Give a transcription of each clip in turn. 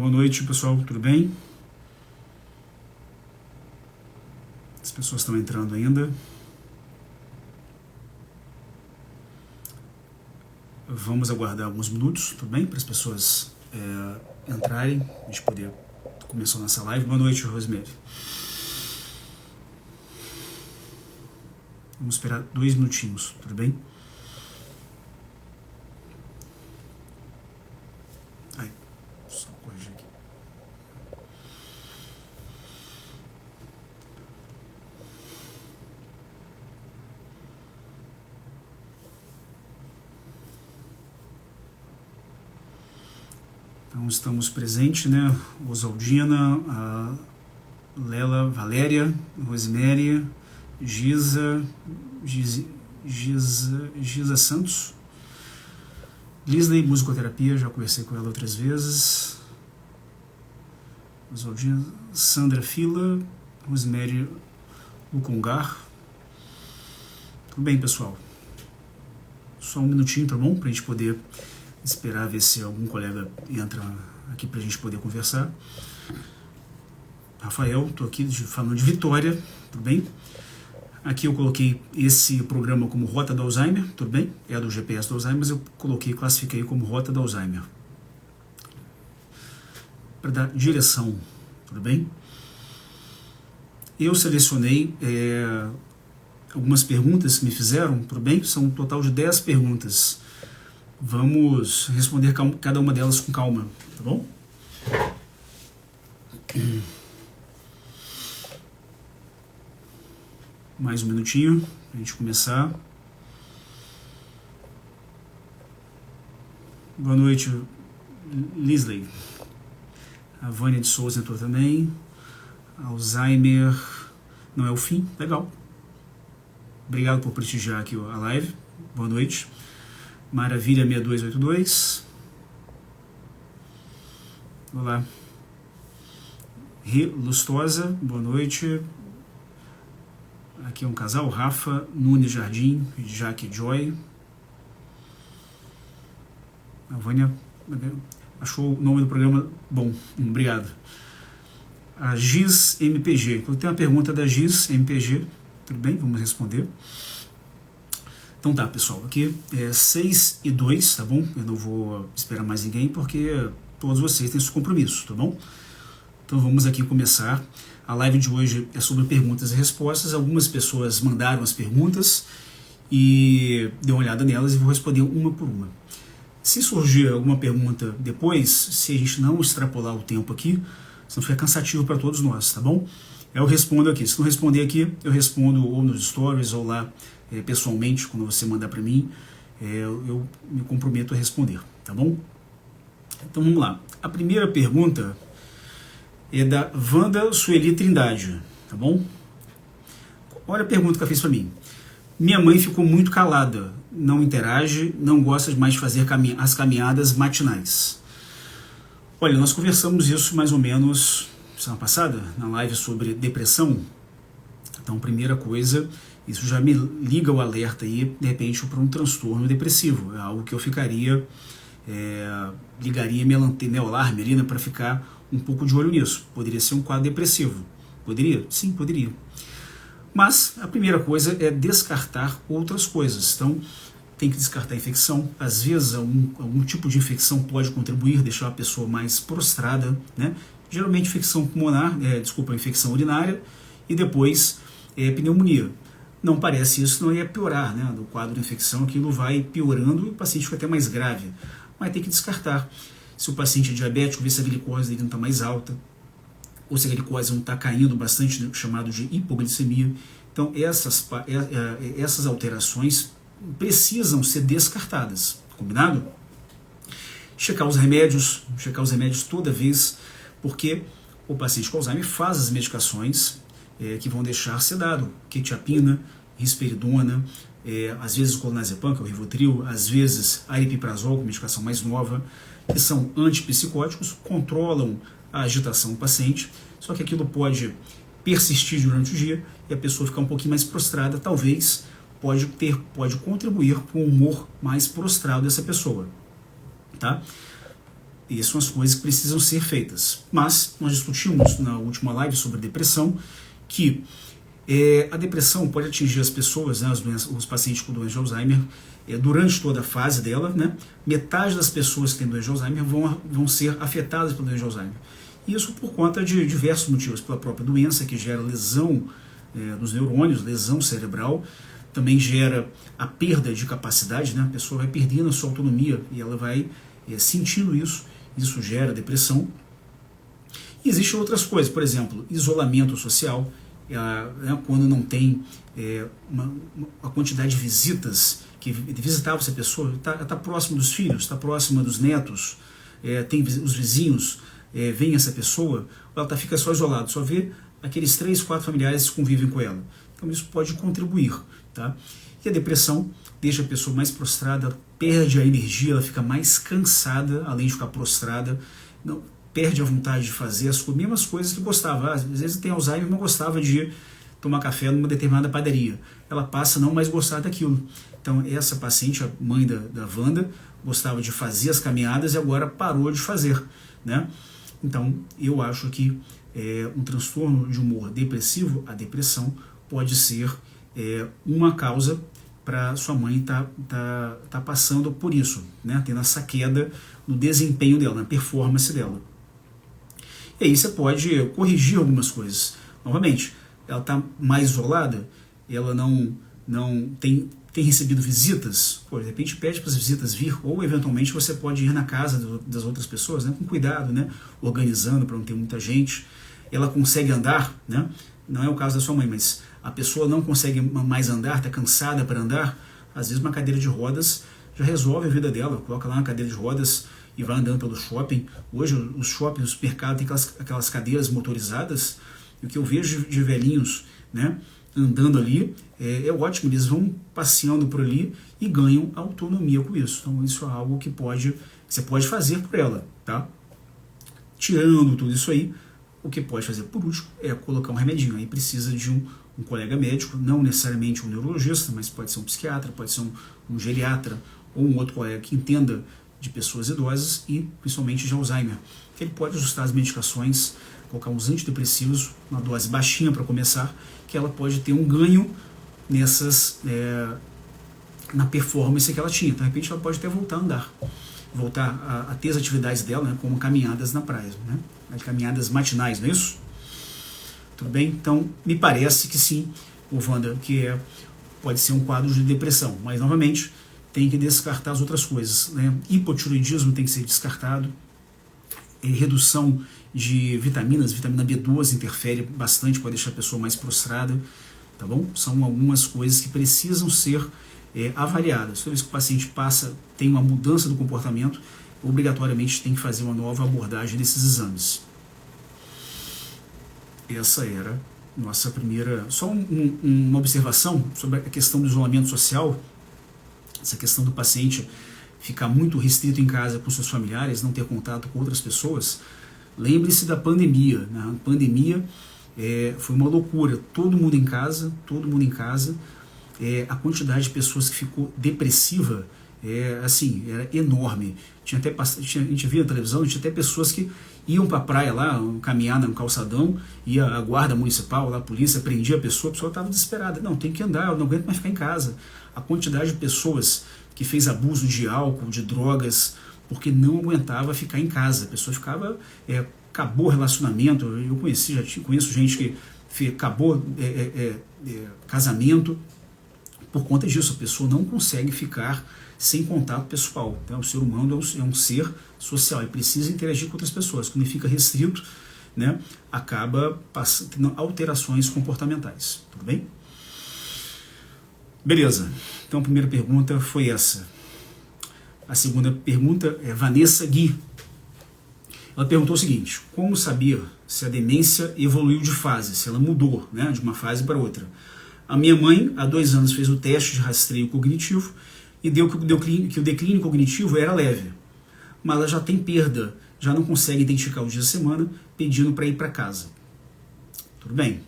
Boa noite, pessoal, tudo bem? As pessoas estão entrando ainda. Vamos aguardar alguns minutos, tudo bem? Para as pessoas entrarem, a gente poder começar a nossa live. Boa noite, Rosemary. Vamos esperar 2 minutinhos, tudo bem? Só corrigir aqui. Então estamos presentes, né? Osaldina, a Lela, Valéria, Rosemary, Giza Santos, Lisley, musicoterapia, já conversei com ela outras vezes. Osaldina, Sandra Fila, Rosemary Lucongar. Tudo bem, pessoal? Só um minutinho, tá bom? Pra gente poder esperar ver se algum colega entra aqui pra gente poder conversar. Rafael, tô aqui falando de Vitória, tudo bem? Aqui eu coloquei esse programa como Rota do Alzheimer, tudo bem? É do GPS do Alzheimer, mas eu classifiquei como Rota do Alzheimer. Para dar direção, tudo bem? Eu selecionei algumas perguntas que me fizeram, tudo bem? São um total de 10 perguntas. Vamos responder cada uma delas com calma, tá bom? Mais um minutinho para a gente começar. Boa noite, Lisley. A Vânia de Souza entrou também. Alzheimer não é o fim. Legal. Obrigado por prestigiar aqui a live. Boa noite. Maravilha 6282. Olá. Lustosa, boa noite. Aqui é um casal, Rafa Nunes Jardim, Jaque Joy. A Vânia achou o nome do programa bom, obrigado. A Giz MPG, eu tenho uma pergunta da Giz MPG, tudo bem? Vamos responder. Então tá, pessoal, aqui é 6:02, tá bom? Eu não vou esperar mais ninguém porque todos vocês têm seus compromissos, tá bom? Então vamos aqui começar. A live de hoje é sobre perguntas e respostas. Algumas pessoas mandaram as perguntas e dei uma olhada nelas e vou responder uma por uma. Se surgir alguma pergunta depois, se a gente não extrapolar o tempo aqui, senão fica cansativo para todos nós, tá bom? Eu respondo aqui. Se não responder aqui, eu respondo ou nos stories ou lá pessoalmente, quando você mandar para mim, eu me comprometo a responder, tá bom? Então vamos lá. A primeira pergunta é da Wanda Sueli Trindade, tá bom? Olha a pergunta que ela fez para mim. Minha mãe ficou muito calada, não interage, não gosta mais de fazer as caminhadas matinais. Olha, nós conversamos isso mais ou menos semana passada, na live sobre depressão. Então, primeira coisa, isso já me liga o alerta aí, de repente, para um transtorno depressivo. É algo que eu ligaria meu alarme ali, né, para ficar um pouco de olho nisso. Poderia ser um quadro depressivo. Poderia? Sim, poderia. Mas a primeira coisa é descartar outras coisas. Então, tem que descartar a infecção. Às vezes, algum tipo de infecção pode contribuir, deixar a pessoa mais prostrada, né? Geralmente, infecção pulmonar, infecção urinária, e depois pneumonia. Não parece isso, não ia piorar, né? Do quadro de infecção, aquilo vai piorando e o paciente fica até mais grave. Mas tem que descartar. Se o paciente é diabético, ver se a glicose dele não está mais alta, ou se a glicose não está caindo bastante, né, chamado de hipoglicemia. Então, essas alterações precisam ser descartadas, combinado? Checar os remédios toda vez, porque o paciente com Alzheimer faz as medicações que vão deixar sedado, quetiapina, risperidona, às vezes o clonazepam, que é o Rivotril, às vezes a aripiprazol, que é a medicação mais nova, que são antipsicóticos, controlam a agitação do paciente, só que aquilo pode persistir durante o dia e a pessoa ficar um pouquinho mais prostrada, talvez pode contribuir com o humor mais prostrado dessa pessoa, tá? essas são as coisas que precisam ser feitas. Mas nós discutimos na última live sobre depressão que a depressão pode atingir as pessoas, né, os pacientes com doença de Alzheimer, durante toda a fase dela. Né, metade das pessoas que têm doença de Alzheimer vão ser afetadas pela doença de Alzheimer. Isso por conta de diversos motivos, pela própria doença que gera lesão dos neurônios, lesão cerebral, também gera a perda de capacidade, né, a pessoa vai perdendo a sua autonomia e ela vai sentindo isso gera depressão. E existem outras coisas, por exemplo, isolamento social, quando não tem a quantidade de visitas, que visitava essa pessoa, está próximo dos filhos, está próxima dos netos, tem os vizinhos, vem essa pessoa, ela fica só isolada, só vê aqueles 3, 4 familiares que convivem com ela. Então isso pode contribuir. Tá? E a depressão deixa a pessoa mais prostrada, ela perde a energia, ela fica mais cansada, além de ficar prostrada, não, perde a vontade de fazer as mesmas coisas que gostava. Às vezes tem Alzheimer, não gostava de tomar café numa determinada padaria. Ela passa a não mais gostar daquilo. Então essa paciente, a mãe da Wanda, gostava de fazer as caminhadas e agora parou de fazer. Né? Então eu acho que um transtorno de humor depressivo, a depressão, pode ser uma causa para sua mãe tá passando por isso, né? Tendo essa queda no desempenho dela, na performance dela. E aí você pode corrigir algumas coisas. Novamente, ela está mais isolada, ela não tem recebido visitas, de repente pede para as visitas vir, ou eventualmente você pode ir na casa das outras pessoas, né, com cuidado, né, organizando para não ter muita gente. Ela consegue andar, né? Não é o caso da sua mãe, mas a pessoa não consegue mais andar, está cansada para andar, às vezes uma cadeira de rodas já resolve a vida dela, coloca lá na cadeira de rodas e vai andando pelo shopping. Hoje os shoppings, os supermercados têm aquelas cadeiras motorizadas, e o que eu vejo de velhinhos, né, andando ali é ótimo, eles vão passeando por ali e ganham autonomia com isso. Então isso é algo que você pode fazer por ela, tá? Tirando tudo isso aí, o que pode fazer por último é colocar um remedinho. Aí precisa de um colega médico, não necessariamente um neurologista, mas pode ser um psiquiatra, pode ser um geriatra ou um outro colega que entenda de pessoas idosas e principalmente de Alzheimer, que ele pode ajustar as medicações, colocar uns antidepressivos, uma dose baixinha para começar, que ela pode ter um ganho na performance que ela tinha. Então, de repente ela pode até voltar a andar, voltar a ter as atividades dela, né, como caminhadas na praia, né, caminhadas matinais, não é isso? Tudo bem? Então, me parece que sim, Wanda, que pode ser um quadro de depressão, mas novamente tem que descartar as outras coisas, né? Hipotiroidismo tem que ser descartado, redução de vitaminas, vitamina B12 interfere bastante, pode deixar a pessoa mais prostrada, tá bom? São algumas coisas que precisam ser avaliadas. Toda vez que o paciente tem uma mudança do comportamento, obrigatoriamente tem que fazer uma nova abordagem desses exames. Essa era nossa primeira... Só uma observação sobre a questão do isolamento social, essa questão do paciente ficar muito restrito em casa com seus familiares, não ter contato com outras pessoas. Lembre-se da pandemia, né? A pandemia foi uma loucura, todo mundo em casa, a quantidade de pessoas que ficou depressiva era enorme. A gente via na televisão, tinha até pessoas que iam para a praia lá, caminhar no calçadão, ia a guarda municipal, lá, a polícia prendia a pessoa estava desesperada. Não, tem que andar, eu não aguento mais ficar em casa. A quantidade de pessoas que fez abuso de álcool, de drogas, porque não aguentava ficar em casa. A pessoa ficava, acabou o relacionamento. Eu conheço gente que acabou casamento por conta disso. A pessoa não consegue ficar sem contato pessoal. Então, o ser humano é um ser social e precisa interagir com outras pessoas. Quando ele fica restrito, né, acaba tendo alterações comportamentais. Tudo bem? Beleza. Então a primeira pergunta foi essa. A segunda pergunta é Vanessa Gui. Ela perguntou o seguinte: como saber se a demência evoluiu de fase, se ela mudou, né, de uma fase para outra? A minha mãe, há 2 anos, fez o teste de rastreio cognitivo e deu que o declínio cognitivo era leve, mas ela já tem perda, já não consegue identificar os dias da semana, pedindo para ir para casa. Tudo bem?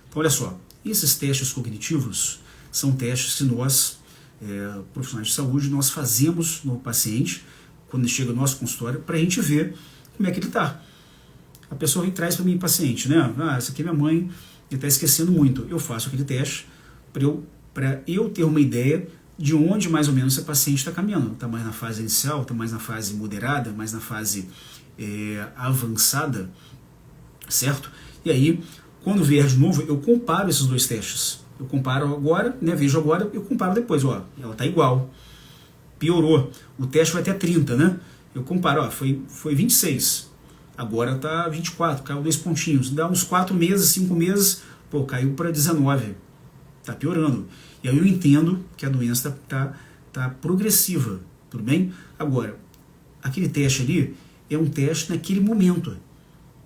Então olha só, esses testes cognitivos são testes que nós, profissionais de saúde, nós fazemos no paciente quando chega no nosso consultório, para a gente ver como é que ele está. A pessoa vem e traz para mim, paciente, né? Essa aqui é minha mãe, ele está esquecendo muito. Eu faço aquele teste para eu ter uma ideia de onde mais ou menos esse paciente está caminhando. Está mais na fase inicial, está mais na fase moderada, mais na fase avançada, certo? E aí, quando vier de novo, eu comparo esses dois testes. Eu comparo agora, né, vejo agora, eu comparo depois. Ó, ela está igual, piorou. O teste vai até 30, né? Eu comparo, ó, foi 26, agora está 24, caiu 2 pontinhos. Dá uns 4 meses, 5 meses, pô, caiu para 19. Está piorando. E aí eu entendo que a doença tá progressiva, tudo bem? Agora, aquele teste ali é um teste naquele momento,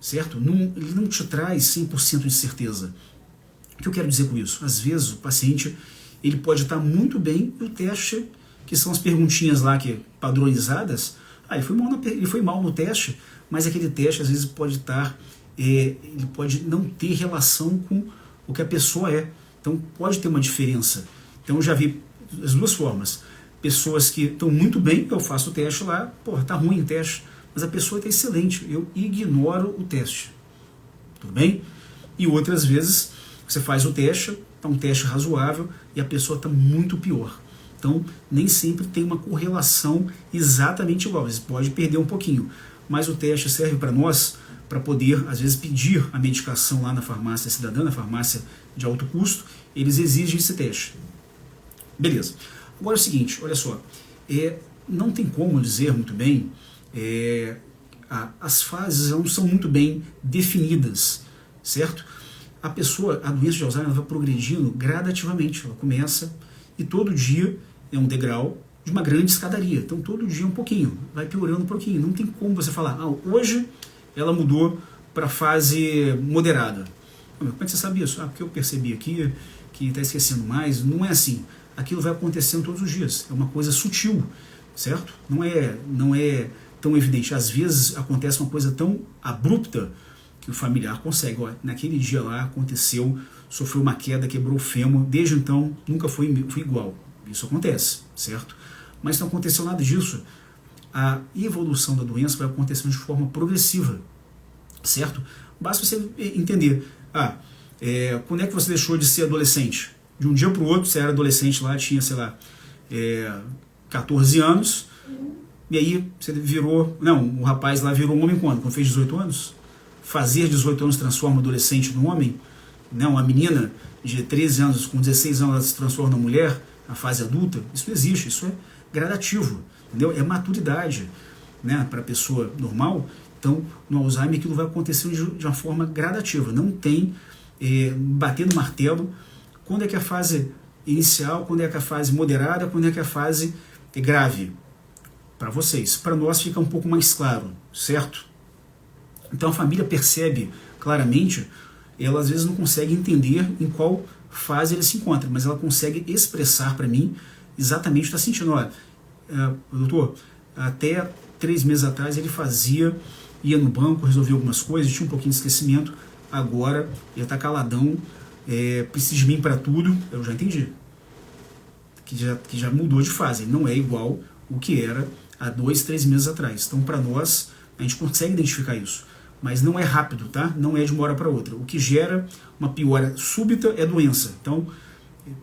certo? Ele não te traz 100% de certeza. O que eu quero dizer com isso? Às vezes o paciente ele pode estar muito bem e o teste, que são as perguntinhas lá que padronizadas, ele foi mal no teste, mas aquele teste às vezes pode estar, ele pode não ter relação com o que a pessoa é. Então pode ter uma diferença. Então eu já vi as duas formas. Pessoas que estão muito bem, eu faço o teste lá, porra, tá ruim o teste, mas a pessoa está excelente, eu ignoro o teste. Tudo bem? E outras vezes você faz o teste, é um teste razoável e a pessoa está muito pior. Então nem sempre tem uma correlação exatamente igual, você pode perder um pouquinho, mas o teste serve para nós, para poder, às vezes, pedir a medicação lá na farmácia cidadã, na farmácia de alto custo, eles exigem esse teste. Beleza. Agora é o seguinte, olha só, não tem como dizer muito bem, as fases não são muito bem definidas, certo? A doença de Alzheimer vai progredindo gradativamente, ela começa e todo dia é um degrau de uma grande escadaria, então todo dia um pouquinho, vai piorando um pouquinho, não tem como você falar, hoje ela mudou para a fase moderada. Como é que você sabe isso? Porque eu percebi aqui que está esquecendo mais. Não é assim. Aquilo vai acontecendo todos os dias. É uma coisa sutil, certo? Não é tão evidente. Às vezes acontece uma coisa tão abrupta que o familiar consegue. Ó, naquele dia lá aconteceu, sofreu uma queda, quebrou o fêmur. Desde então nunca foi igual. Isso acontece, certo? Mas não aconteceu nada disso. A evolução da doença vai acontecendo de forma progressiva, certo? Basta você entender, quando é que você deixou de ser adolescente? De um dia para o outro, você era adolescente lá, tinha, sei lá, 14 anos, e aí você o rapaz lá virou um homem quando fez 18 anos? Fazer 18 anos transforma o adolescente num homem? Não, uma menina de 13 anos, com 16 anos, ela se transforma numa mulher, na fase adulta? Isso não existe, isso é gradativo. Entendeu? É maturidade, né, para a pessoa normal. Então, no Alzheimer, aquilo vai acontecendo de uma forma gradativa. Não tem bater no martelo quando é que é a fase inicial, quando é que é a fase moderada, quando é que é a fase grave. Para vocês. Para nós fica um pouco mais claro, certo? Então a família percebe claramente, ela às vezes não consegue entender em qual fase ele se encontra, mas ela consegue expressar para mim exatamente o que está sentindo. Olha, doutor, até 3 meses atrás ele ia no banco, resolvia algumas coisas, tinha um pouquinho de esquecimento, agora ele está caladão, precisa de mim para tudo. Eu já entendi que já mudou de fase, não é igual o que era há 2, 3 meses atrás. Então para nós, a gente consegue identificar isso, mas não é rápido, tá? Não é de uma hora para outra. O que gera uma piora súbita é doença. Então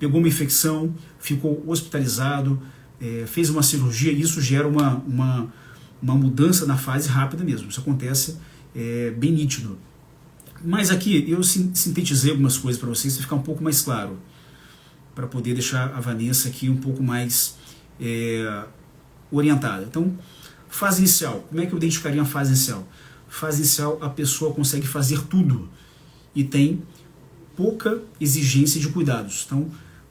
pegou uma infecção, ficou hospitalizado, fez uma cirurgia, isso gera uma mudança na fase rápida mesmo. Isso acontece bem nítido. Mas aqui eu sintetizei algumas coisas para vocês, para ficar um pouco mais claro, para poder deixar a Vanessa aqui um pouco mais orientada. Então, fase inicial. Como é que eu identificaria a fase inicial? Fase inicial, a pessoa consegue fazer tudo e tem pouca exigência de cuidados. Então,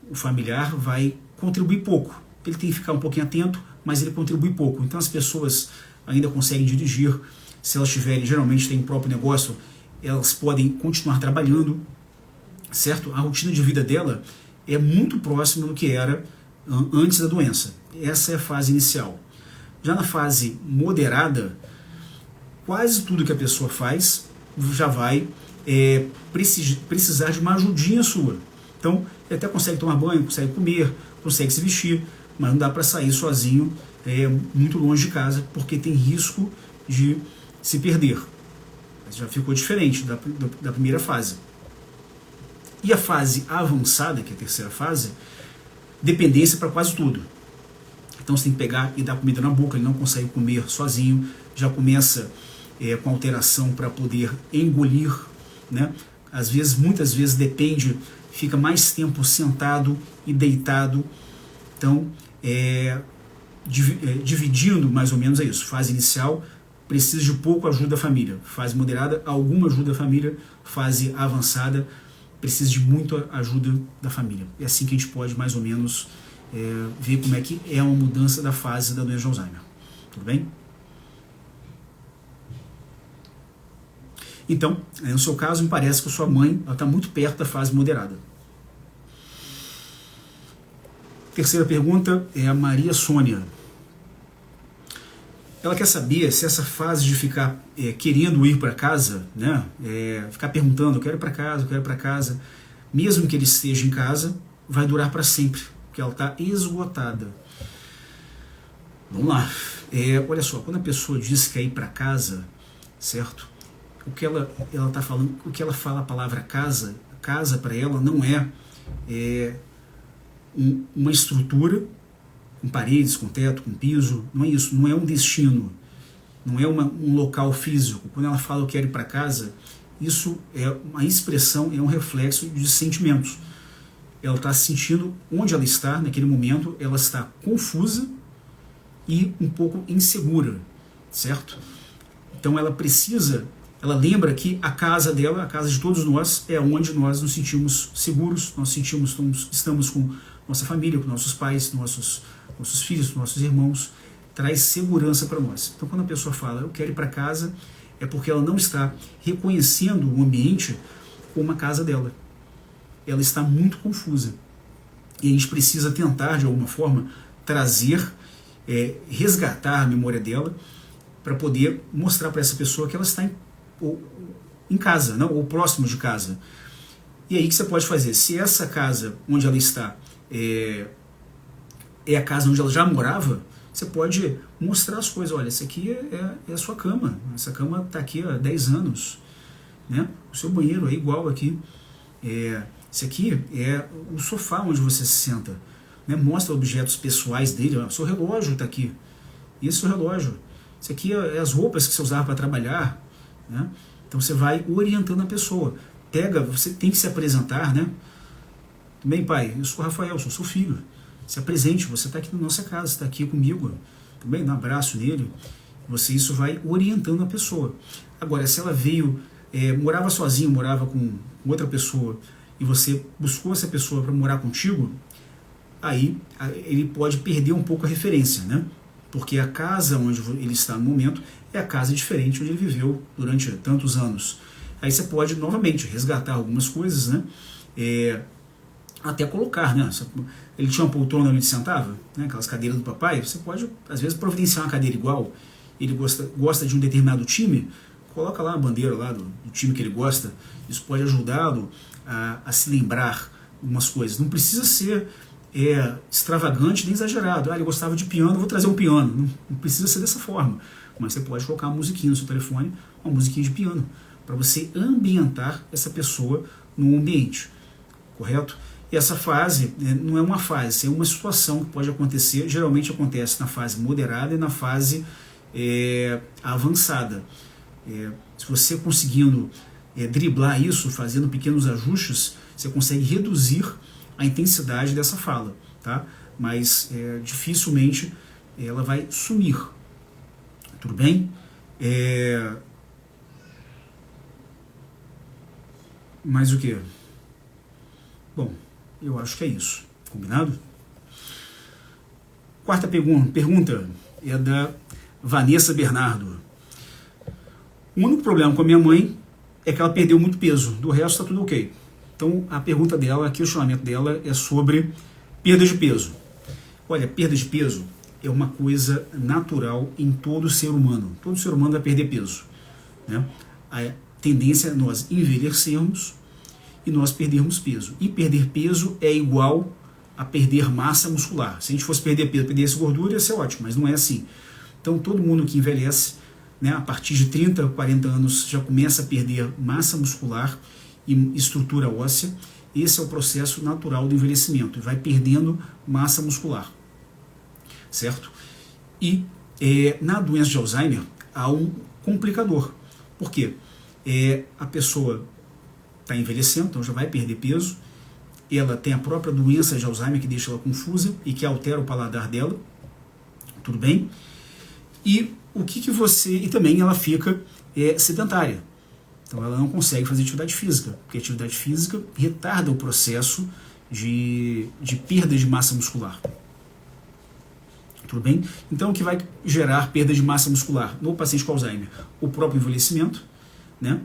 o familiar vai contribuir pouco. Ele tem que ficar um pouquinho atento, mas ele contribui pouco. Então as pessoas ainda conseguem dirigir, se elas tiverem, geralmente têm o próprio negócio, elas podem continuar trabalhando, certo? A rotina de vida dela é muito próxima do que era antes da doença. Essa é a fase inicial. Já na fase moderada, quase tudo que a pessoa faz já vai precisar de uma ajudinha sua. Então, ele até consegue tomar banho, consegue comer, consegue se vestir, mas não dá para sair sozinho muito longe de casa, porque tem risco de se perder. Mas já ficou diferente da primeira fase. E a fase avançada, que é a terceira fase, dependência para quase tudo. Então você tem que pegar e dar comida na boca, ele não consegue comer sozinho, já começa com alteração para poder engolir, né? Às vezes, muitas vezes depende, fica mais tempo sentado e deitado. Então, dividindo mais ou menos é isso. Fase inicial, precisa de pouco ajuda da família. Fase moderada, alguma ajuda da família. Fase avançada, precisa de muita ajuda da família. É assim que a gente pode mais ou menos ver como é que é uma mudança da fase da doença de Alzheimer. Tudo bem? Então, no seu caso, me parece que a sua mãe está muito perto da fase moderada. Terceira pergunta é a Maria Sônia. Ela quer saber se essa fase de ficar querendo ir para casa, né, ficar perguntando, eu quero ir para casa, eu quero ir para casa, mesmo que ele esteja em casa, vai durar para sempre, porque ela está esgotada. Vamos lá. Olha só, quando a pessoa diz que quer ir para casa, certo? O que ela está falando, o que ela fala a palavra casa para ela não é uma estrutura com paredes, com teto, com piso, não é isso, não é um destino, não é um local físico. Quando ela fala eu quero ir para casa, isso é uma expressão, é um reflexo de sentimentos. Ela está sentindo onde ela está naquele momento, ela está confusa e um pouco insegura, certo? Então ela lembra que a casa dela, a casa de todos nós, é onde nós nos sentimos seguros, estamos com nossa família, com nossos pais, nossos filhos, nossos irmãos, traz segurança para nós. Então quando a pessoa fala eu quero ir para casa, é porque ela não está reconhecendo o ambiente como a casa dela. Ela está muito confusa. E a gente precisa tentar, de alguma forma, trazer, resgatar a memória dela para poder mostrar para essa pessoa que ela está em casa, não? Ou próximo de casa. E aí o que você pode fazer? Se essa casa onde ela está é a casa onde ela já morava, você pode mostrar as coisas. Olha, essa aqui é a sua cama. Essa cama está aqui há 10 anos. Né? O seu banheiro é igual aqui. Esse aqui é o sofá onde você se senta. Né? Mostra objetos pessoais dele. O seu relógio está aqui. Esse é o seu relógio. Isso aqui é as roupas que você usava para trabalhar. Né? Então você vai orientando a pessoa. Você tem que se apresentar, né? Bem, pai, eu sou o Rafael, sou seu filho. Se apresente, você está aqui na nossa casa, está aqui comigo. Também dá um abraço nele. Isso vai orientando a pessoa. Agora, se ela veio, morava sozinho, morava com outra pessoa, e você buscou essa pessoa para morar contigo, aí ele pode perder um pouco a referência, né? Porque a casa onde ele está no momento é a casa diferente onde ele viveu durante tantos anos. Aí você pode novamente resgatar algumas coisas, né? Até colocar, né? Ele tinha uma poltrona onde ele sentava, né? Aquelas cadeiras do papai. Você pode, às vezes, providenciar uma cadeira igual. Ele gosta de um determinado time, coloca lá a bandeira lá do time que ele gosta. Isso pode ajudá-lo a se lembrar algumas coisas. Não precisa ser extravagante nem exagerado. Ele gostava de piano, vou trazer um piano. Não precisa ser dessa forma. Mas você pode colocar uma musiquinha no seu telefone, uma musiquinha de piano, para você ambientar essa pessoa no ambiente, correto? E essa fase não é uma fase, é uma situação que pode acontecer, geralmente acontece na fase moderada e na fase avançada. Se você conseguindo driblar isso, fazendo pequenos ajustes, você consegue reduzir a intensidade dessa fala, tá? Mas dificilmente ela vai sumir. Tudo bem? Mas o que? Bom, eu acho que é isso. Combinado? Quarta pergunta é da Vanessa Bernardo. O único problema com a minha mãe é que ela perdeu muito peso. Do resto está tudo ok. Então a pergunta dela, o questionamento dela é sobre perda de peso. Olha, perda de peso é uma coisa natural em todo ser humano. Todo ser humano vai perder peso, né? A tendência é nós envelhecermos e nós perdermos peso. E perder peso é igual a perder massa muscular. Se a gente fosse perder peso, perdesse gordura, ia ser ótimo, mas não é assim. Então todo mundo que envelhece, né, a partir de 30, 40 anos já começa a perder massa muscular e estrutura óssea. Esse é o processo natural do envelhecimento, vai perdendo massa muscular, certo? E na doença de Alzheimer há um complicador. Por quê? A pessoa está envelhecendo, então já vai perder peso, ela tem a própria doença de Alzheimer que deixa ela confusa e que altera o paladar dela, tudo bem? E e também ela fica sedentária, então ela não consegue fazer atividade física, porque a atividade física retarda o processo de perda de massa muscular. Tudo bem? Então o que vai gerar perda de massa muscular no paciente com Alzheimer? O próprio envelhecimento, né?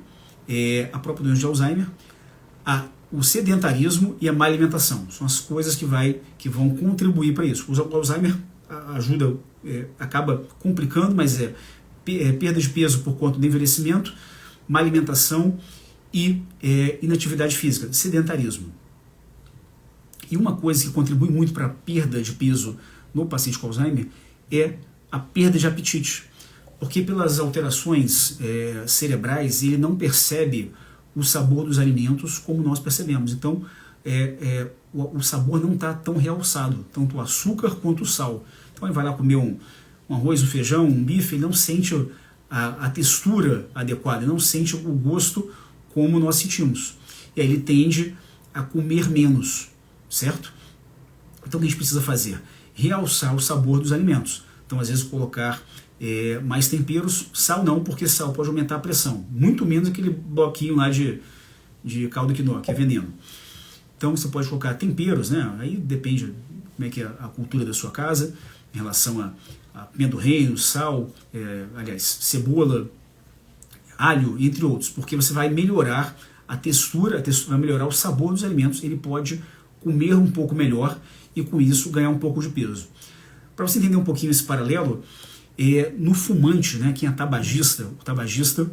A própria doença de Alzheimer, o sedentarismo e a má alimentação. São as coisas que vão contribuir para isso. O Alzheimer ajuda, acaba complicando, mas perda de peso por conta do envelhecimento, má alimentação e inatividade física, sedentarismo. E uma coisa que contribui muito para a perda de peso no paciente com Alzheimer é a perda de apetite, porque pelas alterações cerebrais ele não percebe o sabor dos alimentos como nós percebemos. Então o sabor não está tão realçado, tanto o açúcar quanto o sal. Então ele vai lá comer um arroz, um feijão, um bife, ele não sente a textura adequada, ele não sente o gosto como nós sentimos. E aí ele tende a comer menos, certo? Então o que a gente precisa fazer? Realçar o sabor dos alimentos. Então às vezes colocar mais temperos, sal não, porque sal pode aumentar a pressão, muito menos aquele bloquinho lá de caldo quinoa, que é veneno. Então você pode colocar temperos, né? Aí depende como é que é a cultura da sua casa, em relação a pimenta do reino, sal, cebola, alho, entre outros, porque você vai melhorar a textura vai melhorar o sabor dos alimentos, ele pode comer um pouco melhor e com isso ganhar um pouco de peso. Para você entender um pouquinho esse paralelo, no fumante, né, quem é tabagista, o tabagista,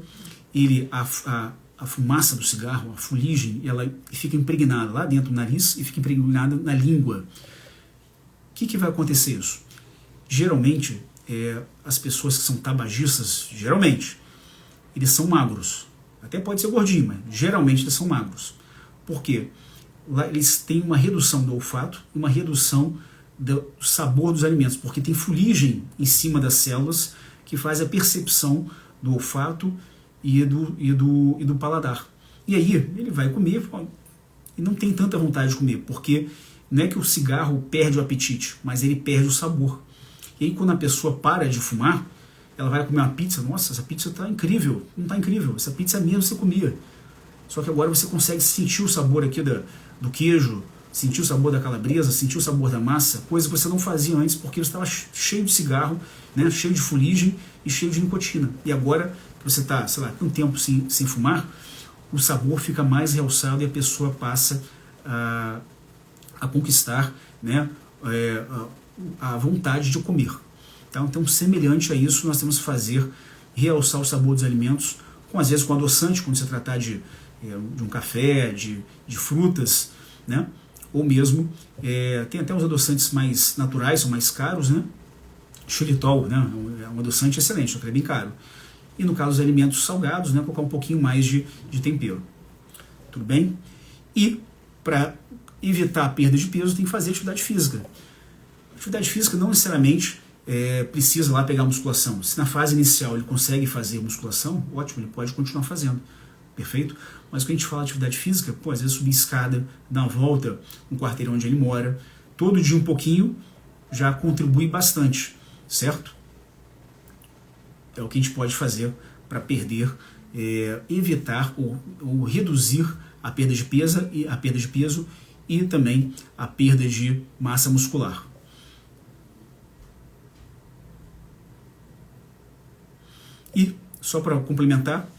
a fumaça do cigarro, a fuligem, ela fica impregnada lá dentro do nariz e fica impregnada na língua. O que vai acontecer isso? Geralmente, as pessoas que são tabagistas, geralmente, eles são magros. Até pode ser gordinho, mas geralmente eles são magros. Por quê? Lá eles têm uma redução do olfato e uma redução do sabor dos alimentos, porque tem fuligem em cima das células que faz a percepção do olfato e do paladar. E aí ele vai comer e não tem tanta vontade de comer, porque não é que o cigarro perde o apetite, mas ele perde o sabor. E aí quando a pessoa para de fumar, ela vai comer uma pizza, nossa, essa pizza está incrível. Não está incrível, essa pizza mesmo você comia. Só que agora você consegue sentir o sabor aqui do queijo, sentir o sabor da calabresa, sentir o sabor da massa, coisa que você não fazia antes porque você estava cheio de cigarro, né, cheio de fuligem e cheio de nicotina. E agora que você está, sei lá, tanto tempo sem fumar, o sabor fica mais realçado e a pessoa passa a conquistar, né, a vontade de comer. Então, semelhante a isso, nós temos que fazer, realçar o sabor dos alimentos, às vezes com adoçante, quando se tratar de um café, de frutas, né? Ou mesmo, tem até os adoçantes mais naturais, são mais caros, né? Xilitol, né? É um adoçante excelente, só que é bem caro. E no caso dos alimentos salgados, né? Colocar um pouquinho mais de tempero. Tudo bem? E para evitar a perda de peso, tem que fazer atividade física. Atividade física não necessariamente precisa lá pegar musculação. Se na fase inicial ele consegue fazer musculação, ótimo, ele pode continuar fazendo. Perfeito? Mas quando a gente fala de atividade física, às vezes subir escada, dar uma volta no quarteirão onde ele mora, todo dia um pouquinho, já contribui bastante, certo? É o que a gente pode fazer para perder, evitar ou reduzir a perda de peso e também a perda de massa muscular. E, só para complementar,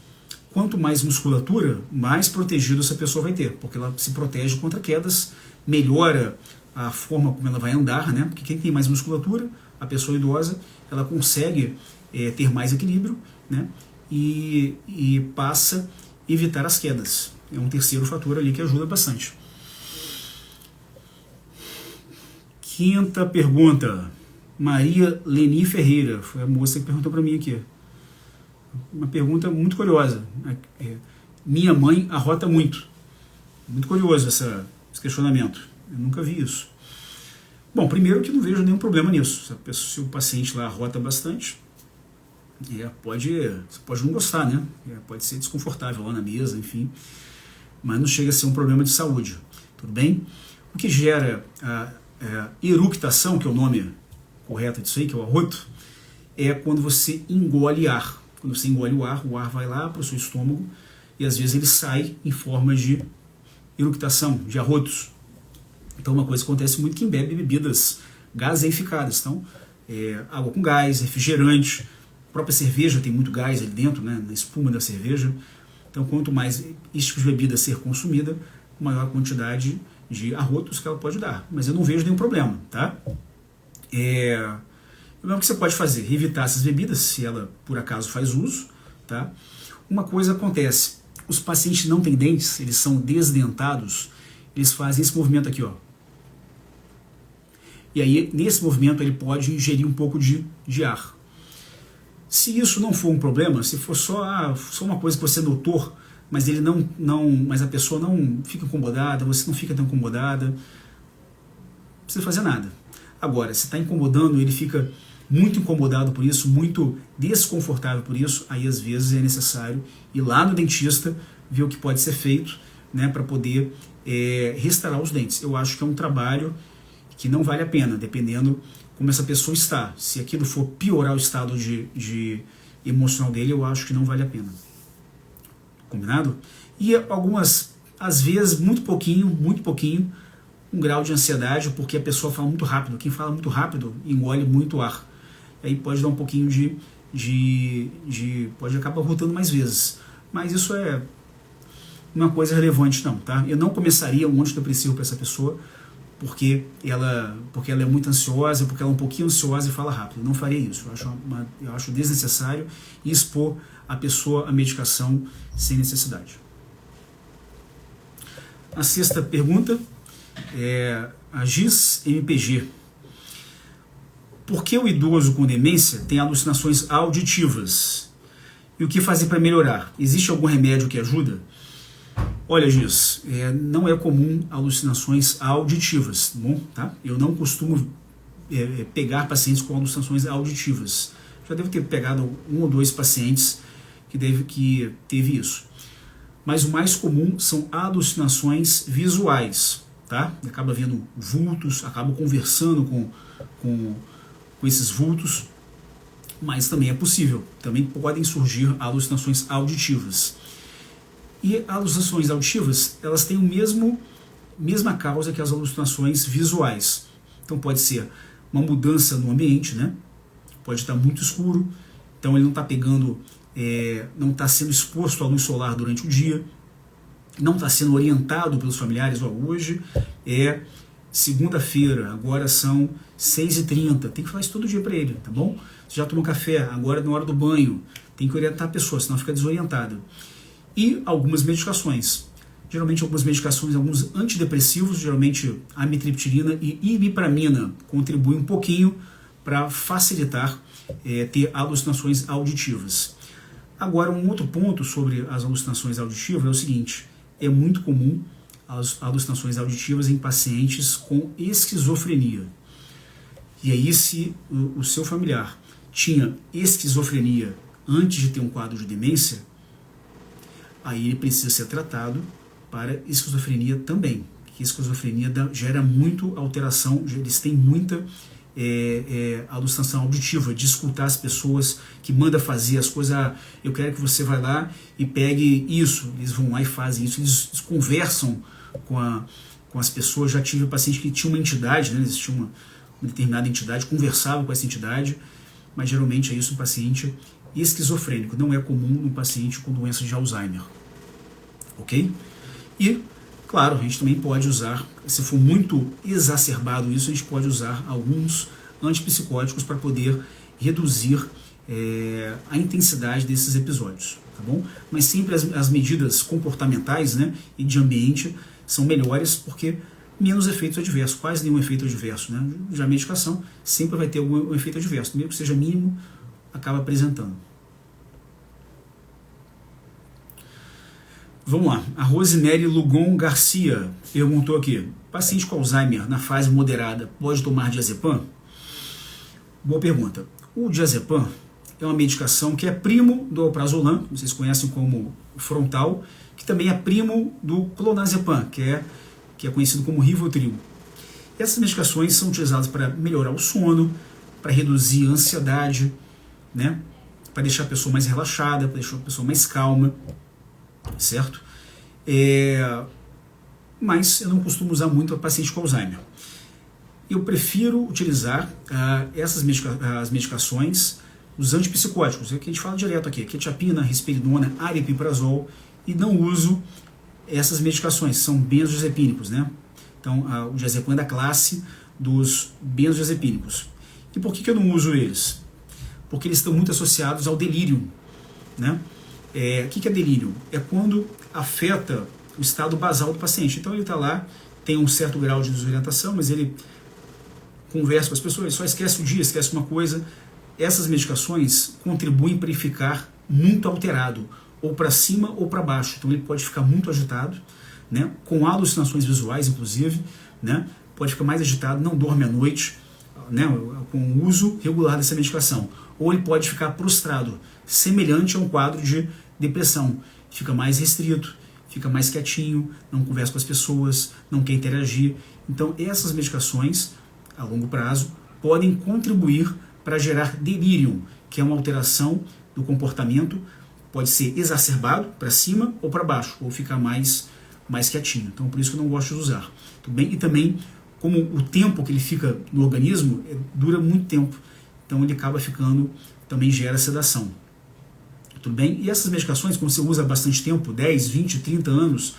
quanto mais musculatura, mais protegido essa pessoa vai ter, porque ela se protege contra quedas, melhora a forma como ela vai andar, né? Porque quem tem mais musculatura, a pessoa idosa, ela consegue ter mais equilíbrio, né? E passa a evitar as quedas. É um terceiro fator ali que ajuda bastante. Quinta pergunta, Maria Leni Ferreira, foi a moça que perguntou para mim aqui. Uma pergunta muito curiosa. Minha mãe arrota muito. Muito curioso esse questionamento. Eu nunca vi isso. Bom, primeiro que não vejo nenhum problema nisso. Se o paciente lá arrota bastante, você pode não gostar, né? Pode ser desconfortável lá na mesa, enfim. Mas não chega a ser um problema de saúde. Tudo bem? O que gera a eructação, que é o nome correto disso aí, que é o arroto, é quando você engole ar. Quando você engole o ar vai lá para o seu estômago e às vezes ele sai em forma de eructação, de arrotos. Então uma coisa que acontece muito é quem bebe bebidas gaseificadas. Então, água com gás, refrigerante, a própria cerveja tem muito gás ali dentro, né, na espuma da cerveja. Então quanto mais esse tipo de bebida ser consumida, maior a quantidade de arrotos que ela pode dar. Mas eu não vejo nenhum problema, tá? O que você pode fazer? Evitar essas bebidas, se ela por acaso faz uso, tá? Uma coisa acontece, os pacientes não têm dentes, eles são desdentados, eles fazem esse movimento aqui, ó. E aí, nesse movimento, ele pode ingerir um pouco de ar. Se isso não for um problema, se for só uma coisa que você notou, mas mas a pessoa não fica incomodada, você não fica tão incomodada, não precisa fazer nada. Agora, se está incomodando, ele fica muito incomodado por isso, muito desconfortável por isso, aí às vezes é necessário ir lá no dentista, ver o que pode ser feito, né, para poder restaurar os dentes. Eu acho que é um trabalho que não vale a pena, dependendo como essa pessoa está. Se aquilo for piorar o estado de emocional dele, eu acho que não vale a pena. Combinado? E algumas, às vezes, muito pouquinho, um grau de ansiedade, porque a pessoa fala muito rápido. Quem fala muito rápido engole muito ar. Aí pode dar um pouquinho pode acabar rotando mais vezes. Mas isso é uma coisa relevante não, tá? Eu não começaria um antidepressivo para essa pessoa porque ela é muito ansiosa, porque ela é um pouquinho ansiosa e fala rápido. Eu não faria isso. Eu acho desnecessário expor a pessoa à medicação sem necessidade. A sexta pergunta é a GIS MPG. Por que o idoso com demência tem alucinações auditivas? E o que fazer para melhorar? Existe algum remédio que ajuda? Olha, Giz, não é comum alucinações auditivas, tá bom? Tá? Eu não costumo pegar pacientes com alucinações auditivas. Já devo ter pegado 1 ou 2 pacientes que teve isso. Mas o mais comum são alucinações visuais, tá? Acaba vendo vultos, acaba conversando com esses vultos, mas também é possível. Também podem surgir alucinações auditivas. E alucinações auditivas, elas têm mesma causa que as alucinações visuais. Então pode ser uma mudança no ambiente, né? Pode estar muito escuro, então ele não está não está sendo exposto à luz solar durante o dia, não está sendo orientado pelos familiares. Hoje é segunda-feira, agora são 6h30, tem que falar isso todo dia para ele, tá bom? Você já tomou café, agora é na hora do banho, tem que orientar a pessoa, senão fica desorientada. E algumas medicações, geralmente alguns antidepressivos, geralmente amitriptilina e imipramina, contribuem um pouquinho para facilitar ter alucinações auditivas. Agora, um outro ponto sobre as alucinações auditivas é o seguinte: é muito comum as alucinações auditivas em pacientes com esquizofrenia. E aí, se o seu familiar tinha esquizofrenia antes de ter um quadro de demência, aí ele precisa ser tratado para esquizofrenia também. Porque esquizofrenia gera muito alteração, eles têm muita alucinação auditiva, de escutar as pessoas, que manda fazer as coisas. Eu quero que você vá lá e pegue isso. Eles vão lá e fazem isso, eles conversam com as pessoas. Já tive um paciente que tinha uma entidade, né, eles tinham uma determinada entidade, conversavam com essa entidade, mas geralmente é isso um paciente esquizofrênico, não é comum no paciente com doença de Alzheimer, ok? E, claro, a gente também pode usar, se for muito exacerbado isso, a gente pode usar alguns antipsicóticos para poder reduzir a intensidade desses episódios, tá bom? Mas sempre as medidas comportamentais, né, e de ambiente são melhores, porque menos efeitos adversos, quase nenhum efeito adverso, né? Já a medicação sempre vai ter algum efeito adverso, mesmo que seja mínimo, acaba apresentando. Vamos lá, a Rosinelli Lugon Garcia perguntou aqui, paciente com Alzheimer na fase moderada pode tomar diazepam? Boa pergunta. O diazepam é uma medicação que é primo do alprazolam, vocês conhecem como frontal, que também é primo do clonazepam, que é conhecido como Rivotril. Essas medicações são utilizadas para melhorar o sono, para reduzir a ansiedade, né? Para deixar a pessoa mais relaxada, para deixar a pessoa mais calma, certo? Mas eu não costumo usar muito para paciente com Alzheimer. Eu prefiro utilizar as medicações, os antipsicóticos, é o que a gente fala direto aqui, quetiapina, risperidona, aripiprazol, e não uso essas medicações, são benzodiazepínicos, né? Então, o diazepam é da classe dos benzodiazepínicos. E por que eu não uso eles? Porque eles estão muito associados ao delírio, né? O que é delírio? É quando afeta o estado basal do paciente. Então ele está lá, tem um certo grau de desorientação, mas ele conversa com as pessoas, ele só esquece o dia, esquece uma coisa. Essas medicações contribuem para ele ficar muito alterado, ou para cima ou para baixo. Então ele pode ficar muito agitado, né? Com alucinações visuais, inclusive, né? Pode ficar mais agitado, não dorme à noite, né? Com o uso regular dessa medicação. Ou ele pode ficar prostrado, semelhante a um quadro de depressão. Fica mais restrito, fica mais quietinho, não conversa com as pessoas, não quer interagir. Então essas medicações, a longo prazo, podem contribuir para gerar delírio, que é uma alteração do comportamento, pode ser exacerbado para cima ou para baixo, ou ficar mais quietinho. Então por isso que eu não gosto de usar. Tudo bem? E também, como o tempo que ele fica no organismo dura muito tempo, então ele acaba ficando, também gera sedação. Tudo bem? E essas medicações, como você usa há bastante tempo, 10, 20, 30 anos,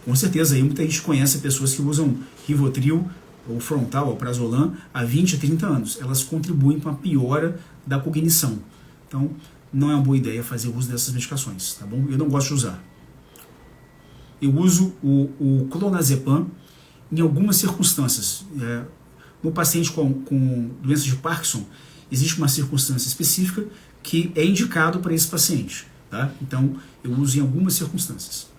com certeza aí muita gente conhece pessoas que usam Rivotril ou frontal, ou prazolam, há 20, 30 anos. Elas contribuem para a piora da cognição. Então, não é uma boa ideia fazer uso dessas medicações, tá bom? Eu não gosto de usar. Eu uso o clonazepam em algumas circunstâncias. No paciente com doença de Parkinson, existe uma circunstância específica que é indicado para esse paciente, tá? Então, eu uso em algumas circunstâncias.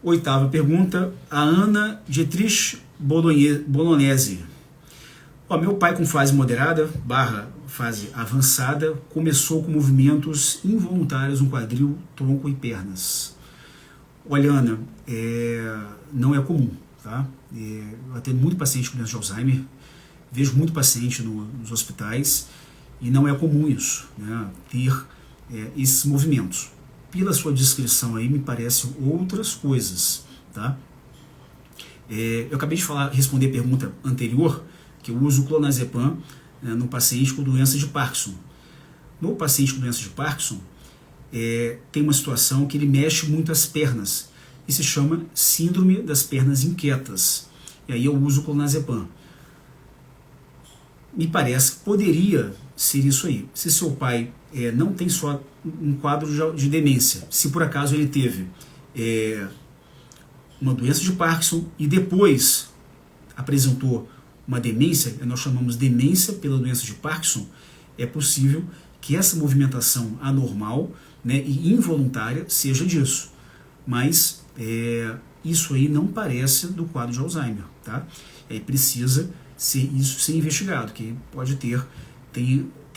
Oitava pergunta, a Ana Dietrich Bolognese. Meu pai com fase moderada / fase avançada começou com movimentos involuntários no quadril, tronco e pernas. Olha, Ana, não é comum, tá? Eu atendo muito paciente com doença de Alzheimer, vejo muito paciente nos hospitais e não é comum isso, né? Ter esses movimentos. Pela sua descrição aí, me parecem outras coisas, tá? Eu acabei de responder a pergunta anterior, que eu uso o clonazepam no paciente com doença de Parkinson. No paciente com doença de Parkinson, tem uma situação que ele mexe muito as pernas, e se chama síndrome das pernas inquietas. E aí eu uso o clonazepam. Me parece que poderia ser isso aí. Se seu pai não tem só um quadro de demência, se por acaso ele teve uma doença de Parkinson e depois apresentou uma demência, nós chamamos demência pela doença de Parkinson, é possível que essa movimentação anormal, né, e involuntária seja disso. Mas isso aí não parece do quadro de Alzheimer, tá? Precisa ser investigado, que pode ter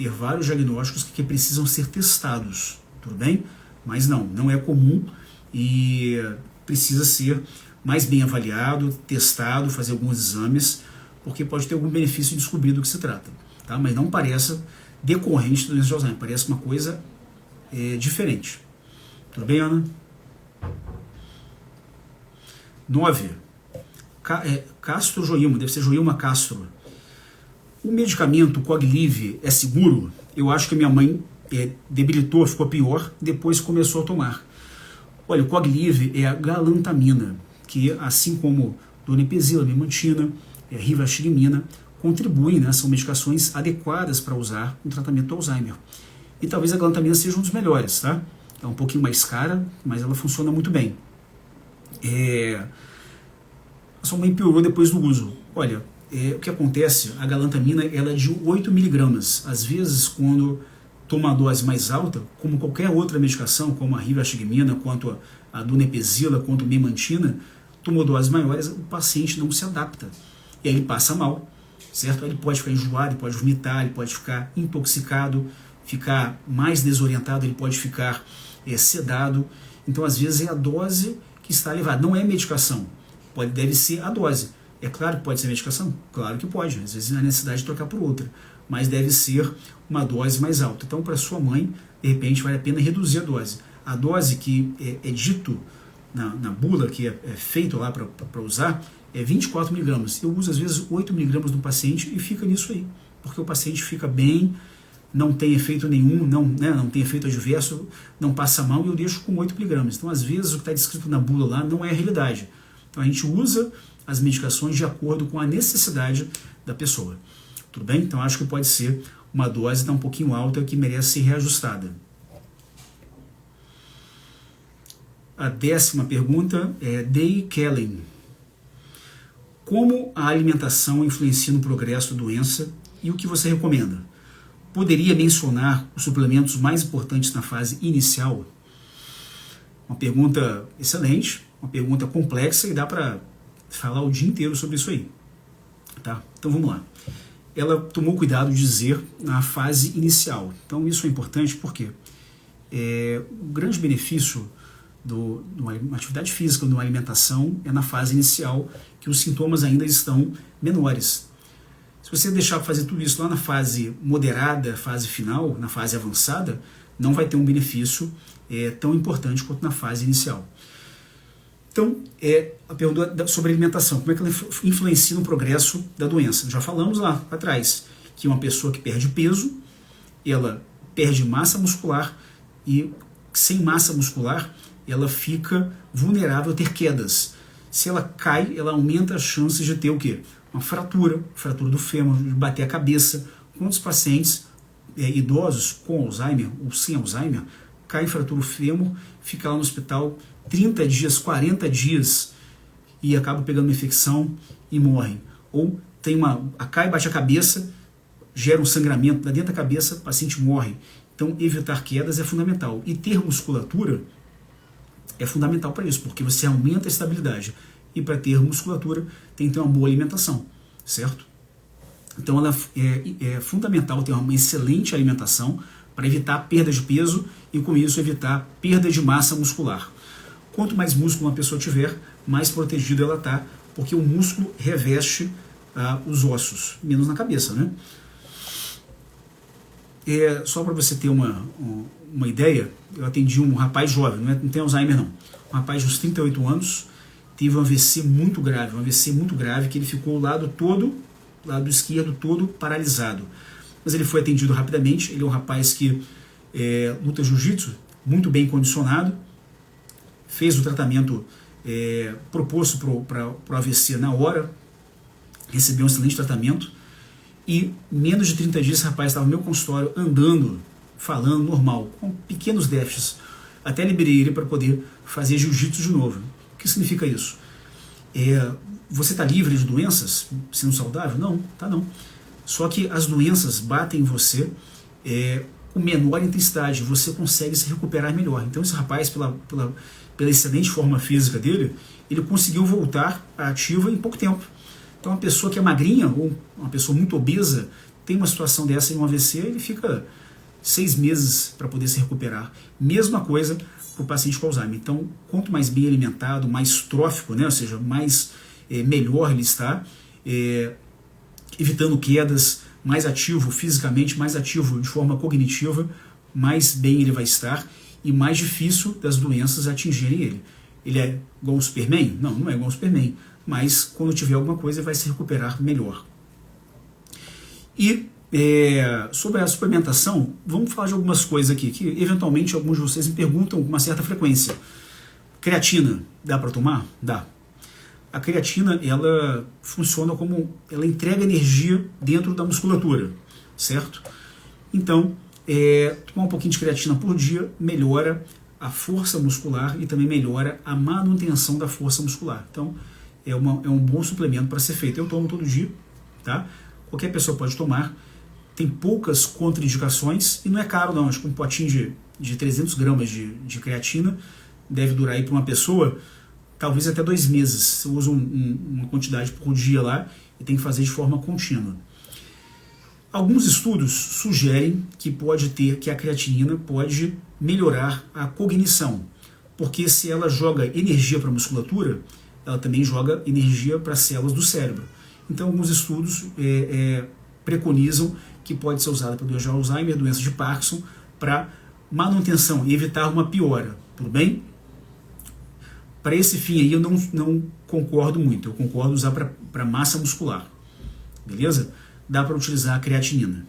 vários diagnósticos que precisam ser testados, tudo bem? Mas não é comum e precisa ser mais bem avaliado, testado, fazer alguns exames, porque pode ter algum benefício de descobrir do que se trata, tá? Mas não parece decorrente da doença de Alzheimer, parece uma coisa diferente. Tudo bem, Ana? 9. Castro Joilma, deve ser Joilma Castro. O medicamento Cogliv é seguro? Eu acho que minha mãe debilitou, ficou pior, depois começou a tomar. Olha, o Cogliv é a galantamina, que assim como donepezila, memantina, rivastigmina, contribuem, né, são medicações adequadas para usar no tratamento do Alzheimer. E talvez a galantamina seja um dos melhores, tá? É um pouquinho mais cara, mas ela funciona muito bem. A sua mãe piorou depois do uso. Olha, o que acontece, a galantamina ela é de 8 miligramas. Às vezes, quando toma uma dose mais alta, como qualquer outra medicação, como a rivastigmina, quanto a donepezila, quanto a memantina, tomou doses maiores, o paciente não se adapta. E aí ele passa mal, certo? Ele pode ficar enjoado, ele pode vomitar, ele pode ficar intoxicado, ficar mais desorientado, ele pode ficar sedado. Então, às vezes, é a dose que está elevada. Não é medicação. Deve ser a dose. É claro que pode ser medicação? Claro que pode. Às vezes há necessidade de trocar por outra. Mas deve ser uma dose mais alta. Então, para sua mãe, de repente, vale a pena reduzir a dose. A dose que é dito na bula, que é feito lá para usar, é 24 miligramas. Eu uso, às vezes, 8 miligramas no paciente e fica nisso aí. Porque o paciente fica bem, não tem efeito nenhum, não tem efeito adverso, não passa mal, e eu deixo com 8 miligramas. Então, às vezes, o que está descrito na bula lá não é a realidade. Então, a gente usa as medicações de acordo com a necessidade da pessoa. Tudo bem? Então, acho que pode ser uma dose um pouquinho alta que merece ser reajustada. A 10ª pergunta é Day Kellen. Como a alimentação influencia no progresso da doença e o que você recomenda? Poderia mencionar os suplementos mais importantes na fase inicial? Uma pergunta excelente, uma pergunta complexa e dá para falar o dia inteiro sobre isso aí. Tá? Então vamos lá. Ela tomou cuidado de dizer na fase inicial. Então isso é importante porque o grande benefício de uma atividade física, de uma alimentação, é na fase inicial, que os sintomas ainda estão menores. Se você deixar fazer tudo isso lá na fase moderada, fase final, na fase avançada, não vai ter um benefício tão importante quanto na fase inicial. Então, a pergunta sobre alimentação, como é que ela influencia no progresso da doença? Já falamos lá atrás que uma pessoa que perde peso, ela perde massa muscular e sem massa muscular, ela fica vulnerável a ter quedas. Se ela cai, ela aumenta as chances de ter o quê? Uma fratura do fêmur, de bater a cabeça. Quantos pacientes idosos com Alzheimer ou sem Alzheimer caem, fratura o fêmur, fica lá no hospital 30 dias, 40 dias e acaba pegando uma infecção e morrem. Ou cai, bate a cabeça, gera um sangramento dentro da cabeça, o paciente morre. Então, evitar quedas é fundamental. E ter musculatura é fundamental para isso, porque você aumenta a estabilidade. E para ter musculatura, tem que ter uma boa alimentação, certo? Então, ela é fundamental ter uma excelente alimentação para evitar perda de peso e, com isso, evitar perda de massa muscular. Quanto mais músculo uma pessoa tiver, mais protegida ela está, porque o músculo reveste os ossos, menos na cabeça, né? Só para você ter uma ideia, eu atendi um rapaz jovem, não tem Alzheimer não, um rapaz de uns 38 anos, teve um AVC muito grave, que ele ficou o lado esquerdo todo paralisado. Mas ele foi atendido rapidamente, ele é um rapaz que luta jiu-jitsu, muito bem condicionado, fez o tratamento proposto para o AVC na hora, recebeu um excelente tratamento, e menos de 30 dias esse rapaz estava no meu consultório andando, falando normal, com pequenos déficits. Até liberei ele para poder fazer jiu-jitsu de novo. O que significa isso? Você está livre de doenças, sendo saudável? Não, tá não. Só que as doenças batem em você com menor intensidade, você consegue se recuperar melhor. Então esse rapaz, pela excelente forma física dele, ele conseguiu voltar à ativa em pouco tempo. Então uma pessoa que é magrinha ou uma pessoa muito obesa tem uma situação dessa em um AVC, ele fica 6 meses para poder se recuperar. Mesma coisa para o paciente com Alzheimer. Então, quanto mais bem alimentado, mais trófico, né? Ou seja, mais melhor ele está, evitando quedas, mais ativo fisicamente, mais ativo de forma cognitiva, mais bem ele vai estar e mais difícil das doenças atingirem ele. Ele é igual ao Superman? Não, não é igual ao Superman, mas quando tiver alguma coisa ele vai se recuperar melhor. E sobre a suplementação, vamos falar de algumas coisas aqui, que eventualmente alguns de vocês me perguntam com uma certa frequência. Creatina, dá para tomar? Dá. A creatina, ela funciona como, ela entrega energia dentro da musculatura, certo? Então, tomar um pouquinho de creatina por dia melhora a força muscular e também melhora a manutenção da força muscular. Então, é um bom suplemento para ser feito. Eu tomo todo dia, tá? Qualquer pessoa pode tomar. Tem poucas contraindicações e não é caro não. Acho que um potinho de 300 gramas de creatina deve durar aí para uma pessoa talvez até 2 meses. Você usa uma quantidade por dia lá e tem que fazer de forma contínua. Alguns estudos sugerem que a creatinina pode melhorar a cognição, porque se ela joga energia para a musculatura, ela também joga energia para as células do cérebro. Então, alguns estudos preconizam que pode ser usada para doença de Alzheimer, doença de Parkinson, para manutenção e evitar uma piora, tudo bem? Para esse fim aí eu não concordo muito, eu concordo usar para massa muscular, beleza? Dá para utilizar a creatinina.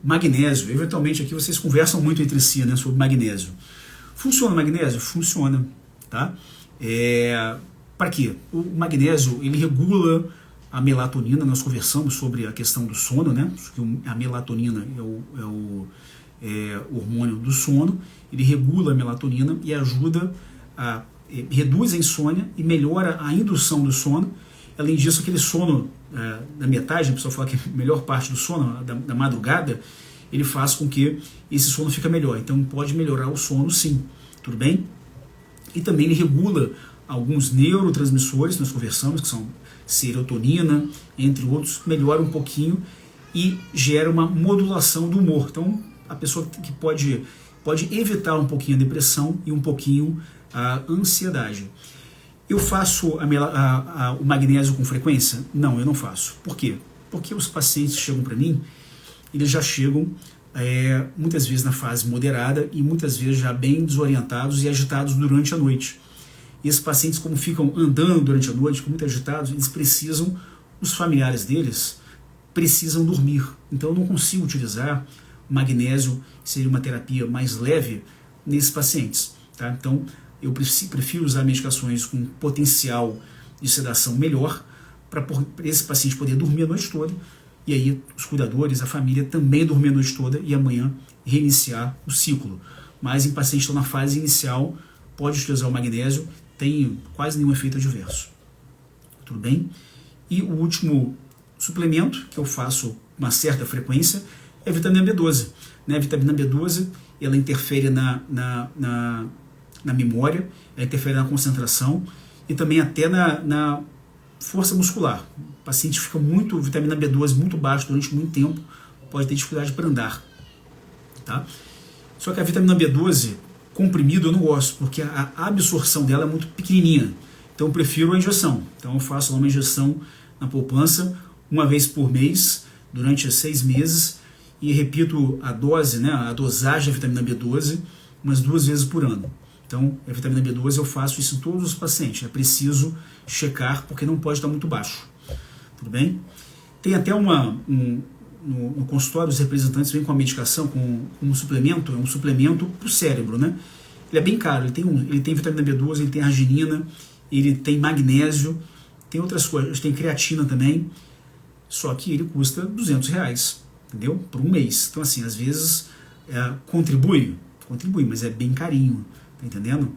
Magnésio, eventualmente aqui vocês conversam muito entre si, né, sobre magnésio. Funciona o magnésio? Funciona, tá? Para quê? O magnésio, ele regula a melatonina, nós conversamos sobre a questão do sono, né? A melatonina é o hormônio do sono, ele regula a melatonina e ajuda reduz a insônia e melhora a indução do sono. Além disso, aquele sono da metade, a pessoa fala que é a melhor parte do sono, da madrugada, ele faz com que esse sono fique melhor. Então pode melhorar o sono sim, tudo bem? E também ele regula alguns neurotransmissores, nós conversamos, que são serotonina, entre outros, melhora um pouquinho e gera uma modulação do humor. Então a pessoa que pode evitar um pouquinho a depressão e um pouquinho a ansiedade. Eu faço o magnésio com frequência? Não, eu não faço. Por quê? Porque os pacientes chegam para mim, eles já chegam muitas vezes na fase moderada e muitas vezes já bem desorientados e agitados durante a noite. E esses pacientes, como ficam andando durante a noite, muito agitados, eles precisam, os familiares deles precisam dormir. Então eu não consigo utilizar magnésio, que seria uma terapia mais leve, nesses pacientes. Tá? Então eu prefiro usar medicações com potencial de sedação melhor para esse paciente poder dormir a noite toda e aí os cuidadores, a família também dormir a noite toda e amanhã reiniciar o ciclo. Mas em pacientes que estão na fase inicial, pode utilizar o magnésio, tem quase nenhum efeito adverso. Tudo bem? E o último suplemento que eu faço com uma certa frequência é a vitamina B12. Né? A vitamina B12 ela interfere na memória, ela interfere na concentração e também até na força muscular. O paciente fica vitamina B12 muito baixo durante muito tempo, pode ter dificuldade para andar. Tá? Só que a vitamina B12 comprimido eu não gosto, porque a absorção dela é muito pequenininha. Então eu prefiro a injeção. Então eu faço uma injeção na poupança uma vez por mês, durante 6 meses, e repito a dose, né, a dosagem da vitamina B12 umas 2 vezes por ano. Então, a vitamina B12 eu faço isso em todos os pacientes. É preciso checar porque não pode estar muito baixo. Tudo bem? Tem até no consultório os representantes vêm com a medicação, com um suplemento, é um suplemento para o cérebro, né? Ele é bem caro, ele tem vitamina B12, ele tem arginina, ele tem magnésio, tem outras coisas, tem creatina também, só que ele custa R$200, entendeu? Por um mês. Então assim, às vezes contribui, mas é bem carinho, tá entendendo?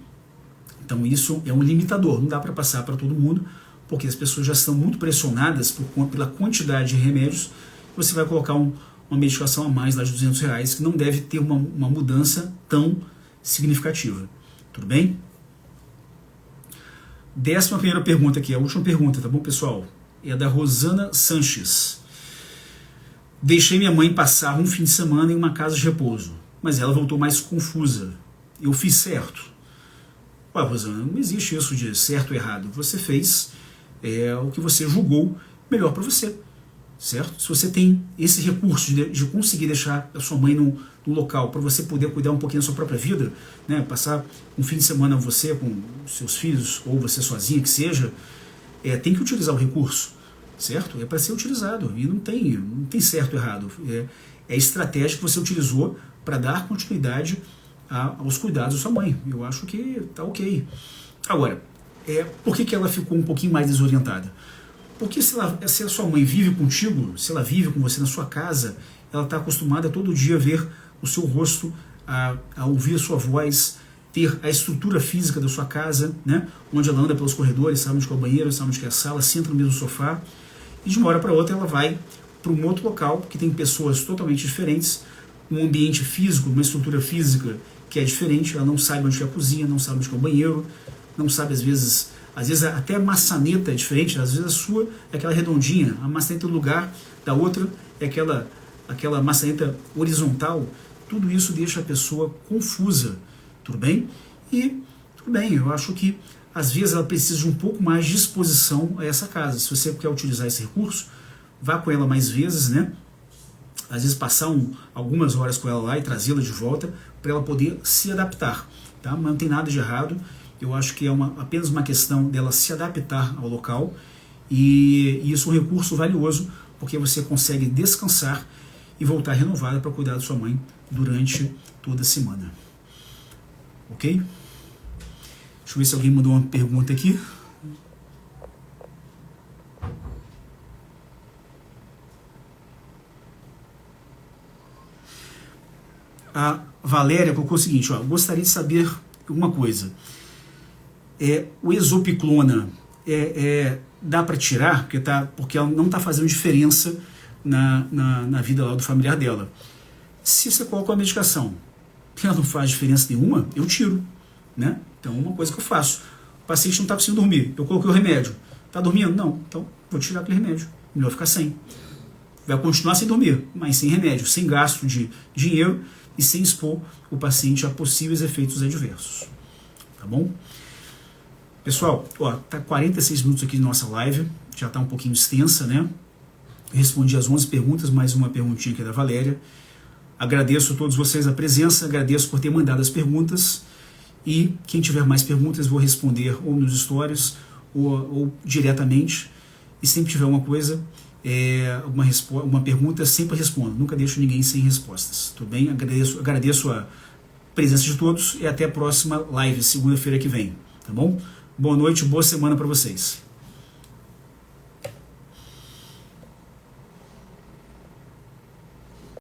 Então isso é um limitador, não dá para passar para todo mundo, porque as pessoas já estão muito pressionadas pela quantidade de remédios. Você vai colocar uma medicação a mais lá de R$200, que não deve ter uma mudança tão significativa. Tudo bem? 11ª pergunta aqui, a última pergunta, tá bom, pessoal? É da Rosana Sanches. Deixei minha mãe passar um fim de semana em uma casa de repouso, mas ela voltou mais confusa. Eu fiz certo? Ué, Rosana, não existe isso de certo ou errado. Você fez o que você julgou melhor para você. Certo? Se você tem esse recurso de conseguir deixar a sua mãe num local para você poder cuidar um pouquinho da sua própria vida, né? Passar um fim de semana você com seus filhos ou você sozinha que seja, tem que utilizar o recurso, certo? É para ser utilizado e não tem certo ou errado. É a estratégia que você utilizou para dar continuidade aos cuidados da sua mãe. Eu acho que tá ok. Agora, por que ela ficou um pouquinho mais desorientada? Porque se a sua mãe vive contigo, se ela vive com você na sua casa, ela está acostumada a todo dia ver o seu rosto a ouvir a sua voz, ter a estrutura física da sua casa, né? Onde ela anda pelos corredores, sabe onde que é o banheiro, sabe onde que é a sala, senta no mesmo sofá, e de uma hora para outra ela vai para um outro local que tem pessoas totalmente diferentes, um ambiente físico, uma estrutura física que é diferente, ela não sabe onde que é a cozinha, não sabe onde que é o banheiro, não sabe às vezes até a maçaneta é diferente, às vezes a sua é aquela redondinha, a maçaneta do lugar da outra é aquela maçaneta horizontal. Tudo isso deixa a pessoa confusa, tudo bem? E tudo bem, eu acho que às vezes ela precisa de um pouco mais de disposição a essa casa. Se você quer utilizar esse recurso, vá com ela mais vezes, né? Às vezes passar algumas horas com ela lá e trazê-la de volta para ela poder se adaptar, tá? Mas não tem nada de errado. Eu acho que é apenas uma questão dela se adaptar ao local, e isso é um recurso valioso porque você consegue descansar e voltar renovada para cuidar da sua mãe durante toda a semana. Ok? Deixa eu ver se alguém mandou uma pergunta aqui. A Valéria colocou o seguinte, ó, gostaria de saber uma coisa. O Exopiclona dá para tirar, porque ela não está fazendo diferença na vida lá do familiar dela. Se você coloca uma medicação que ela não faz diferença nenhuma, eu tiro, né? Então, uma coisa que eu faço, o paciente não está conseguindo dormir, eu coloquei o remédio, está dormindo? Não, então vou tirar aquele remédio, melhor ficar sem. Vai continuar sem dormir, mas sem remédio, sem gasto de dinheiro e sem expor o paciente a possíveis efeitos adversos, tá bom? Pessoal, ó, tá 46 minutos aqui de nossa live, já está um pouquinho extensa, né? Eu respondi as 11 perguntas, mais uma perguntinha aqui da Valéria. Agradeço a todos vocês a presença, agradeço por ter mandado as perguntas, e quem tiver mais perguntas vou responder ou nos stories ou diretamente, e sempre tiver uma coisa, uma pergunta, sempre respondo, nunca deixo ninguém sem respostas, tudo bem? Agradeço a presença de todos e até a próxima live, segunda-feira que vem, tá bom? Boa noite, boa semana para vocês.